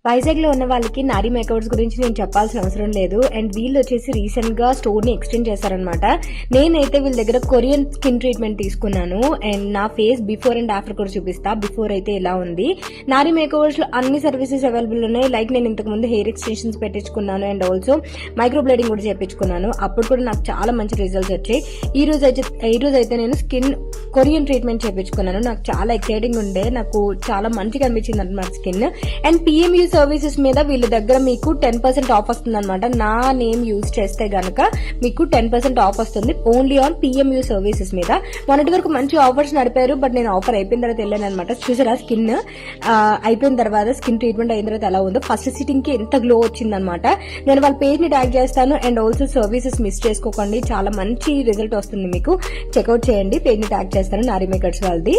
వైజాగ్ లో ఉన్న వాళ్ళకి నారీ మేకవర్స్ గురించి నేను చెప్పాల్సిన అవసరం లేదు. అండ్ వీళ్ళు వచ్చేసి రీసెంట్ గా స్టోర్ ని ఎక్స్టెండ్ చేశారనమాట. నేనైతే వీళ్ళ దగ్గర కొరియన్ స్కిన్ ట్రీట్మెంట్ తీసుకున్నాను. అండ్ నా ఫేస్ బిఫోర్ అండ్ ఆఫ్టర్ కూడా చూపిస్తా. బిఫోర్ అయితే ఇలా ఉంది. నారీ మేకవర్స్ లో అన్ని సర్వీసెస్ అవైలబుల్ ఉన్నాయి. లైక్ నేను ఇంతకు ముందు హెయిర్ ఎక్స్టెన్షన్స్ పెట్టించుకున్నాను అండ్ ఆల్సో మైక్రో బ్లేడింగ్ కూడా చేయించుకున్నాను. అప్పుడు కూడా నాకు చాలా మంచి రిజల్ట్స్ వచ్చాయి. ఈ రోజు అయితే నేను స్కిన్ కొరియన్ ట్రీట్మెంట్ చేయించుకున్నాను. నాకు చాలా ఎక్సైటింగ్ ఉండే, నాకు చాలా మంచిగా అనిపించింది అనమాట స్కిన్. అండ్ PMU సర్వీసెస్ మీద వీళ్ళ దగ్గర మీకు 10% ఆఫ్ వస్తుంది అనమాట. నా నేమ్ యూజ్ చేస్తే గనక మీకు 10% ఆఫ్ వస్తుంది ఓన్లీ ఆన్ PMU సర్వీసెస్ మీద. మొన్నటి వరకు మంచి ఆఫర్స్ నడిపారు, బట్ నేను ఆఫర్ అయిపోయిన తర్వాత వెళ్ళాను అనమాట. చూసారా స్కిన్ అయిపోయిన తర్వాత, స్కిన్ ట్రీట్మెంట్ అయిన తర్వాత ఎలా ఉందో. ఫస్ట్ సిట్టింగ్ కి ఎంత గ్లో వచ్చిందనమాట. నేను వాళ్ళ పేజ్ ని ట్యాగ్ చేస్తాను అండ్ ఆల్సో సర్వీసెస్ మిస్ చేసుకోకండి, చాలా మంచి రిజల్ట్ వస్తుంది మీకు. చెక్అవుట్ చేయండి, పేజ్ ని ట్యాగ్ చేస్తాను నారీ మేకర్స్ వాళ్ళది.